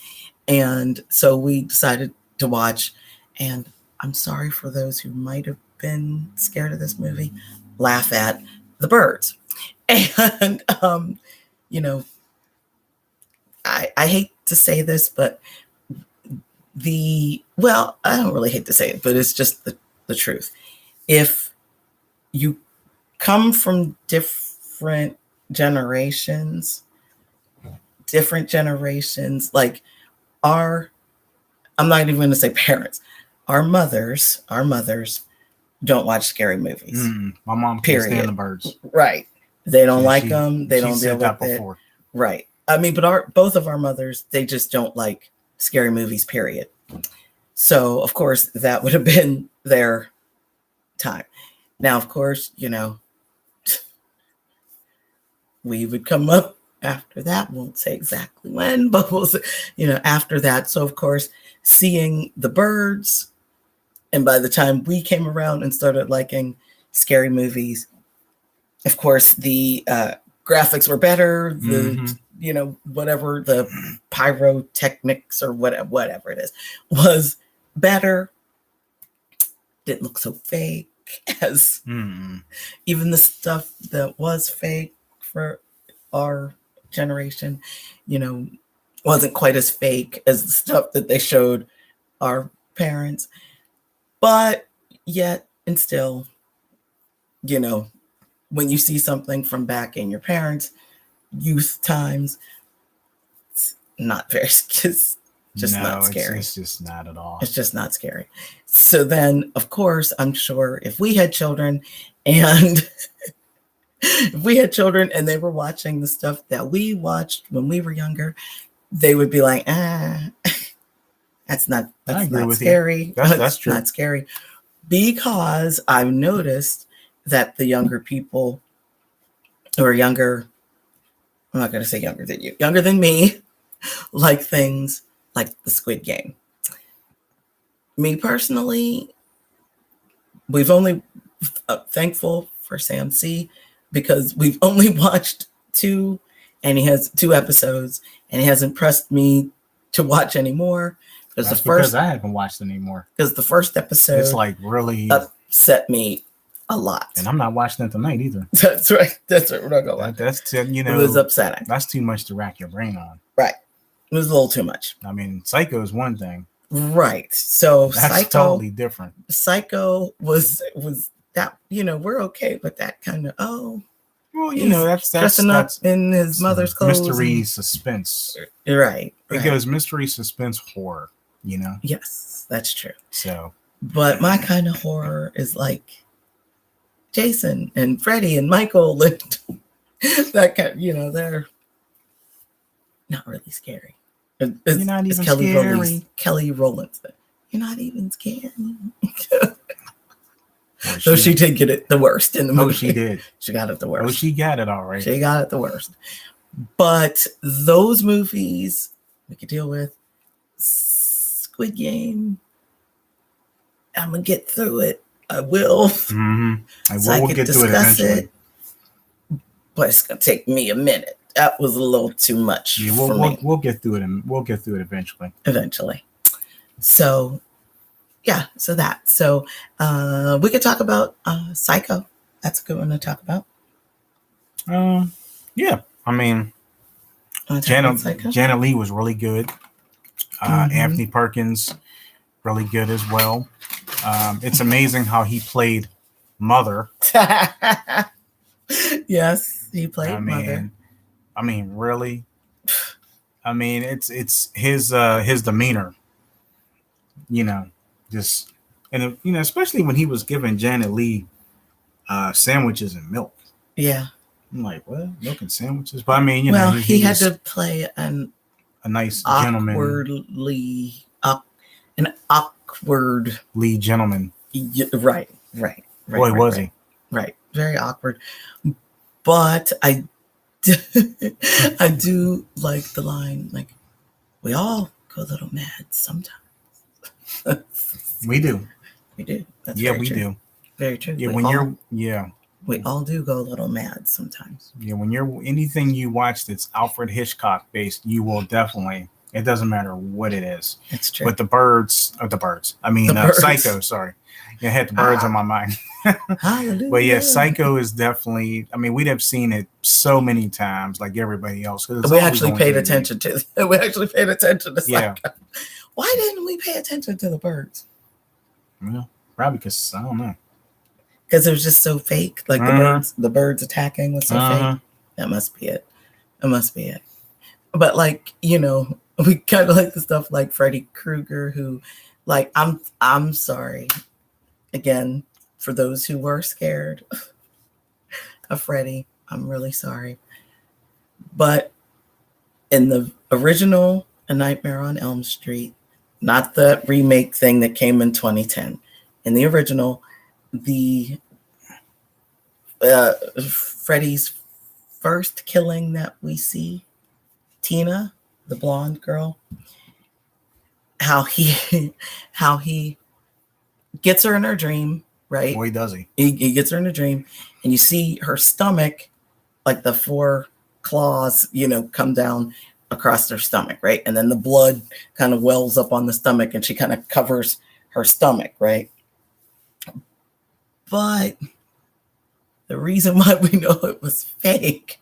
And so we decided to watch, and I'm sorry for those who might have been scared of this movie, laugh at The Birds. And, I hate to say this, but I don't really hate to say it, but it's just the truth. If you come from different generations, like I'm not even going to say parents, our mothers don't watch scary movies.
My mom can't stand The Birds.
Right. They don't like them. They don't deal with it.
Before.
Right. I mean, but both of our mothers, they just don't like scary movies, period. So, of course, that would have been their time. Now, of course, we would come up after that. Won't say exactly when, but we'll say, after that. So, of course, seeing The Birds, and by the time we came around and started liking scary movies, of course, the graphics were better. Whatever the pyrotechnics or whatever it is was better. Didn't look so fake. as even the stuff that was fake for our generation, wasn't quite as fake as the stuff that they showed our parents. But yet and still, when you see something from back in your parents' youth times, it's not very, it's just not scary.
It's just not at all.
It's just not scary. So then, of course, I'm sure if we had children and they were watching the stuff that we watched when we were younger, they would be like, that's not scary.
That's true.
Not scary. Because I've noticed that the younger people who are younger, I'm not going to say younger than you, younger than me, like things like the Squid Game. Me personally, we've only, thankful for Sam C, because we've only watched 2, and he has 2 episodes, and he hasn't pressed me to watch anymore.
Because I haven't watched anymore.
Because the first episode,
it's like really
upset me a lot,
and I'm not watching it tonight either.
That's right. We're not gonna watch.
It
was upsetting.
That's too much to rack your brain on.
Right. It was a little too much.
I mean, Psycho is one thing.
Right. So
that's
Psycho,
totally different.
Psycho was that, we're okay with that kind of,
that's
dressing up in his mother's clothes.
Mystery suspense.
Right.
It goes mystery suspense horror,
Yes, that's true.
So,
but my kind of horror is like Jason and Freddy and Michael and that kind, they're not really scary.
You're not even scary.
Kelly Rowland's thing. You're not even scary. So she did get it the worst in the movie.
Oh, she did.
She got it the worst.
Oh, she got it all right.
She got it the worst. But those movies we could deal with. Squid Game, I'm gonna get through it. I will.
Mm-hmm. We'll get through it eventually.
But it's gonna take me a minute. That was a little too much.
Yeah, we'll get through it, and we'll get through it eventually.
Eventually. So, yeah. So we could talk about Psycho. That's a good one to talk about.
Yeah. I mean, Janet Leigh was really good. Anthony Perkins, really good as well. It's amazing how he played Mother.
Yes, he played Mother.
I mean, really. I mean, it's his demeanor. Just and especially when he was giving Janet Leigh sandwiches and milk.
Yeah.
I'm like, what? Milk and sandwiches? But I mean,
he had to play a
nice
gentleman. An awkwardly
gentleman.
Right.
Boy, was he.
Right. Very awkward. But I do like the line, like, we all go a little mad sometimes.
We do.
That's
we do.
Very true.
Yeah,
we all do go a little mad sometimes.
Yeah, when anything you watch that's Alfred Hitchcock based, you will definitely. It doesn't matter what it is.
It's true.
But the birds. I mean, Psycho. Sorry, I had the birds on my mind.
Hallelujah.
But yeah, Psycho is definitely. I mean, we'd have seen it so many times, like everybody else.
We actually paid attention to. We actually paid attention to Psycho.
Yeah.
Why didn't we pay attention to the birds?
Well, probably because I don't know.
Because it was just so fake. Like the birds attacking was so fake. That must be it. But we kind of like the stuff like Freddy Krueger, who, like, I'm sorry, again, for those who were scared of Freddy. I'm really sorry. But in the original A Nightmare on Elm Street, not the remake thing that came in 2010. In the original, the Freddy's first killing that we see, Tina, the blonde girl, how he gets her in her dream, right?
Boy, does he.
He gets her in a dream, and you see her stomach, like the 4 claws, come down across her stomach, right? And then the blood kind of wells up on the stomach, and she kind of covers her stomach, right? But the reason why we know it was fake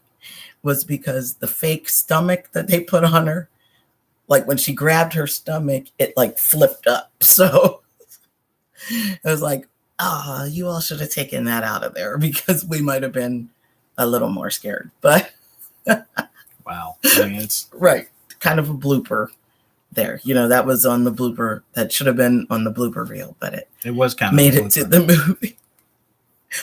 was because the fake stomach that they put on her, like when she grabbed her stomach, it like flipped up. So it was like, you all should have taken that out of there because we might have been a little more scared. But
wow. I mean, it's
right. Kind of a blooper there. That was on the blooper. That should have been on the blooper reel, but it
was kind of
made it to the movie.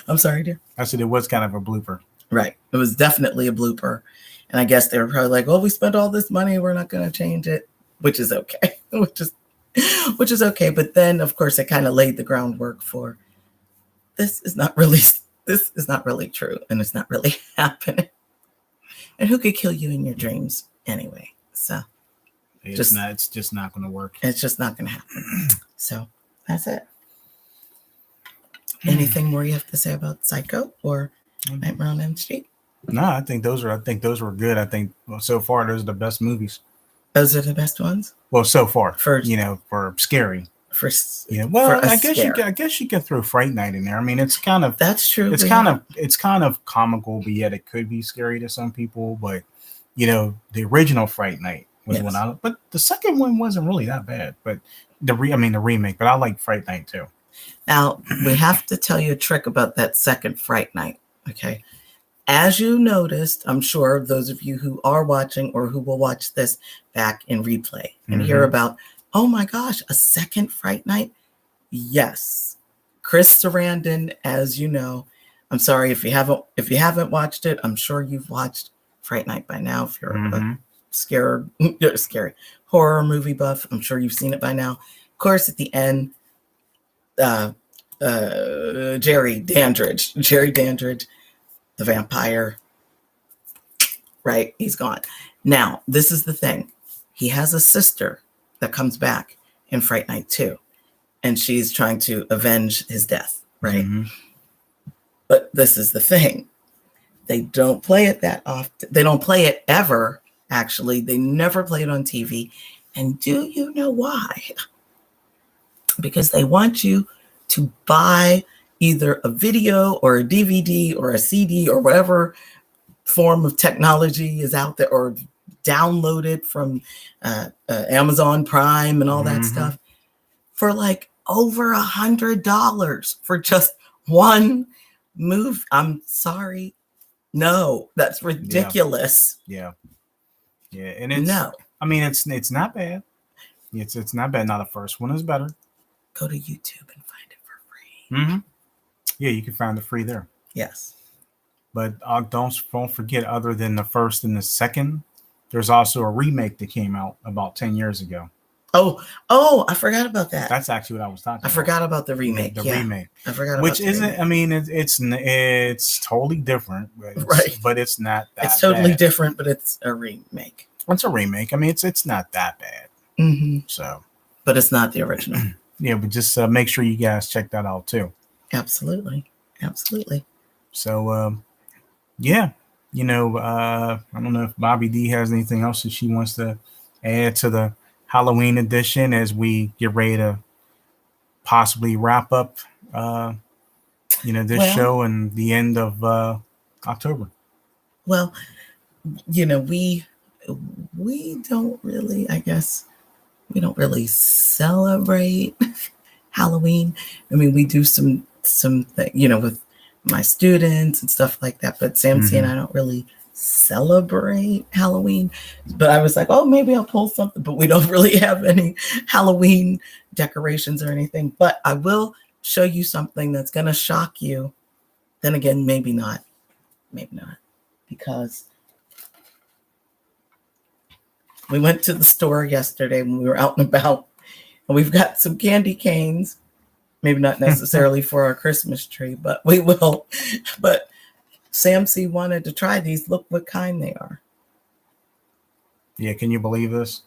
I'm sorry, dear.
I said it was kind of a blooper.
Right. It was definitely a blooper. And I guess they were probably like, well, we spent all this money. We're not going to change it, which is okay. which is okay. But then, of course, it kind of laid the groundwork for this is not really true. And it's not really happening. And who could kill you in your dreams anyway? So
it's just not going to work.
It's just not going to happen. So that's it. Anything more you have to say about Psycho or Nightmare on Elm Street?
No, I think those were good. I think so far those are the best movies.
Those are the best ones.
Well, so far
for
scary.
Well,
I guess you can throw Fright Night in there. I mean, it's kind of
that's true.
It's kind of comical, but yet it could be scary to some people. But the original Fright Night was one but the second one wasn't really that bad. But the remake. But I like Fright Night too.
Now we have to tell you a trick about that second Fright Night. Okay. As you noticed, I'm sure those of you who are watching or who will watch this back in replay and hear about, oh my gosh, a second Fright Night. Yes. Chris Sarandon, as you know, I'm sorry if you haven't watched it, I'm sure you've watched Fright Night by now. If you're a scary horror movie buff, I'm sure you've seen it by now. Of course, at the end, Jerry Dandridge, the vampire, right? He's gone. Now, this is the thing. He has a sister that comes back in Fright Night 2, and she's trying to avenge his death, right? But this is the thing. They don't play it that often. They don't play it ever, actually. They never play it on TV. And do you know why? Because they want you to buy either a video or a DVD or a CD or whatever form of technology is out there, or download it from Amazon Prime and all that stuff for like over $100 for just one move. I'm sorry. No, that's ridiculous.
Yeah. And it's not bad. It's not bad. Now the first one is better.
Go to YouTube and find it for free.
Yeah, you can find it free there.
Yes.
But don't forget, other than the first and the second, there's also a remake that came out about 10 years ago.
Oh, I forgot about that.
That's actually what I was talking about.
I forgot about the remake.
The remake.
I forgot about
Which isn't,
remake.
I mean, it's totally different.
Right.
But it's not that
It's totally
bad.
different, but it's a remake.
It's a remake. I mean, it's not that bad. So.
But it's not the original.
Yeah, but just make sure you guys check that out too.
Absolutely.
So, yeah, I don't know if Bobby D has anything else that she wants to add to the Halloween edition as we get ready to possibly wrap up, this show and the end of October.
Well, we don't really, I guess, we don't really celebrate Halloween. I mean, we do some with my students and stuff like that, but Samsy and I don't really celebrate Halloween. But I was like, oh, maybe I'll pull something, but we don't really have any Halloween decorations or anything. But I will show you something that's going to shock you. Then again, maybe not, because we went to the store yesterday when we were out and about, and we've got some candy canes. Maybe not necessarily for our Christmas tree, but we will. But Samsy wanted to try these. Look what kind they are.
Yeah, can you believe this?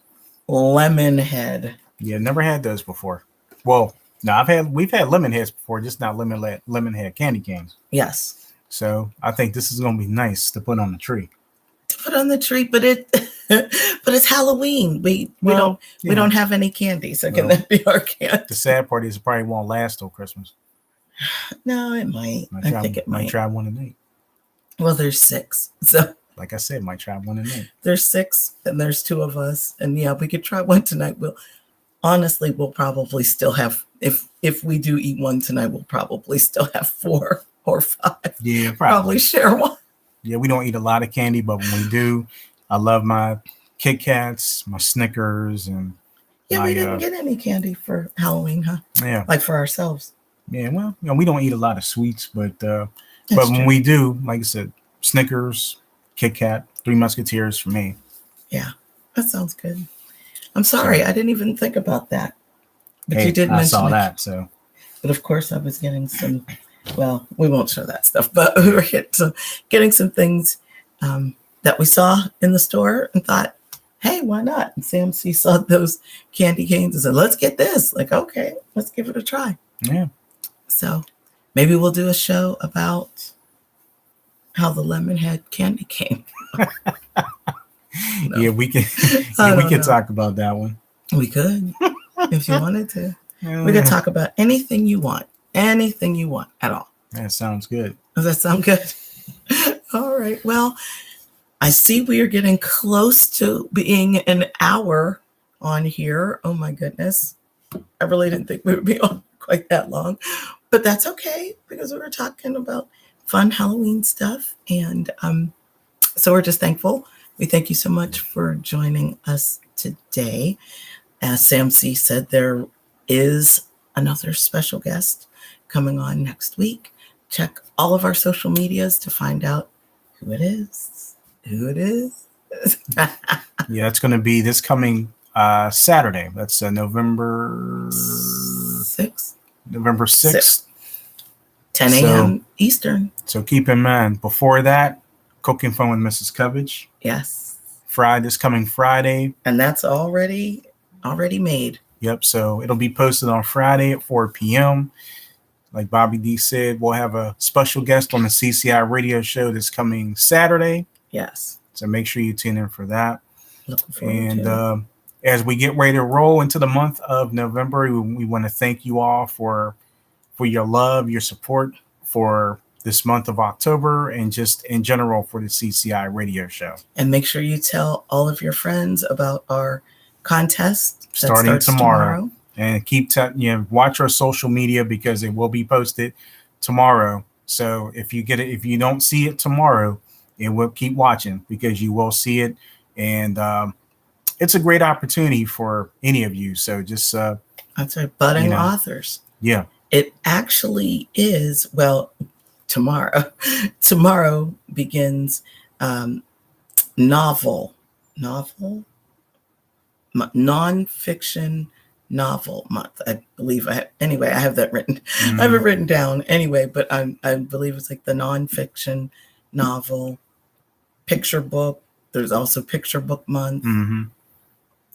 Lemon head.
Yeah, never had those before. Well, no, we've had lemon heads before, just not lemon head candy canes.
Yes.
So I think this is going to be nice to put on the tree.
But it's Halloween. We don't have any candy, so can that be our candy?
The sad part is it probably won't last till Christmas.
No, it might. I think it might.
Try one tonight.
Well, there's 6. So
like I said, might try one tonight.
There's 6 and there's 2 of us. And yeah, we could try one tonight. We'll probably still have, if we do eat one tonight, we'll probably still have 4 or 5.
Yeah,
probably share one.
Yeah, we don't eat a lot of candy, but when we do, I love my Kit Kats, my Snickers, and
we didn't get any candy for Halloween, huh?
Yeah,
like for ourselves.
Yeah, well, we don't eat a lot of sweets, but when we do, like I said, Snickers, Kit Kat, 3 Musketeers for me.
Yeah, that sounds good. I'm sorry, I didn't even think about that. But you did mention
I saw that, so.
But of course, I was getting some. Well, we won't show that stuff, but we were getting some things that we saw in the store and thought, hey, why not? And Sam C saw those candy canes and said, let's get this. Like, okay, let's give it a try.
Yeah.
So maybe we'll do a show about how the lemon head candy came.
No. Yeah, we can. Yeah, we can talk about that one.
We could, if you wanted to. We could talk about anything you want at all.
That sounds good.
Does that sound good? All right. Well, I see we are getting close to being an hour on here. Oh my goodness. I really didn't think we would be on quite that long, but that's okay because we were talking about fun Halloween stuff. And so we're just thankful. We thank you so much for joining us today. As Sam C said, there is another special guest coming on next week. Check all of our social medias to find out who it is.
Yeah, it's going to be this coming Saturday. That's November
6th.
November 6th.
10 a.m. Eastern. So
keep in mind, before that, Cooking Fun with Mrs. Covage.
Yes.
This coming Friday.
And that's already made.
Yep. So it'll be posted on Friday at 4 p.m. Like Bobby D said, we'll have a special guest on the CCI radio show this coming Saturday.
Yes.
So make sure you tune in for that.
Looking forward to it.
As we get ready to roll into the month of November, we want to thank you all for your love, your support for this month of October, and just in general for the CCI radio show.
And make sure you tell all of your friends about our contest
starting tomorrow. And keep watch our social media because it will be posted tomorrow. So if you don't see it tomorrow, it will keep watching because you will see it. And it's a great opportunity for any of you. So just
that's right, budding authors.
Yeah.
It actually is, well, tomorrow. Tomorrow begins nonfiction novel month. I believe I have that written. Mm-hmm. I have it written down anyway, but I believe it's like the nonfiction novel picture book. There's also picture book month. Mm-hmm.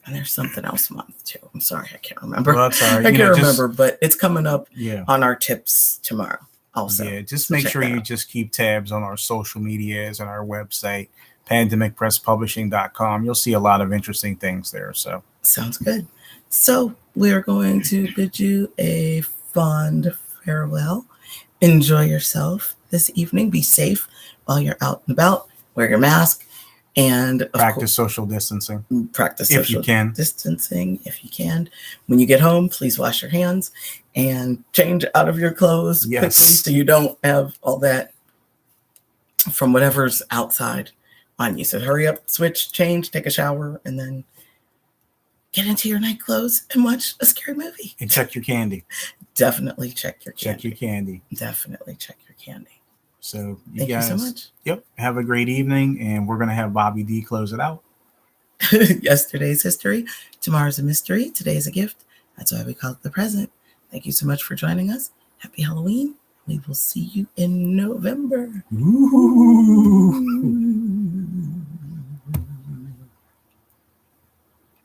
And there's something else month too. I'm sorry, I can't remember.
Well, that's all right.
I can't remember, but it's coming up on our tips tomorrow also.
Yeah, just make sure you just keep tabs on our social medias and our website, pandemicpresspublishing.com. You'll see a lot of interesting things there. So
sounds good. So we are going to bid you a fond farewell. Enjoy yourself this evening. Be safe while you're out and about. Wear your mask. And
practice social distancing.
Practice social distancing if you can. When you get home, please wash your hands and change out of your clothes quickly so you don't have all that from whatever's outside on you. So hurry up, switch, change, take a shower, and then get into your night clothes and watch a scary movie.
And check your candy.
Definitely check your candy.
Check your candy.
Definitely check your candy.
So
Thank you so much.
Yep. Have a great evening. And we're going to have Bobby D close it out.
Yesterday's history. Tomorrow's a mystery. Today's a gift. That's why we call it the present. Thank you so much for joining us. Happy Halloween. We will see you in November.
Ooh.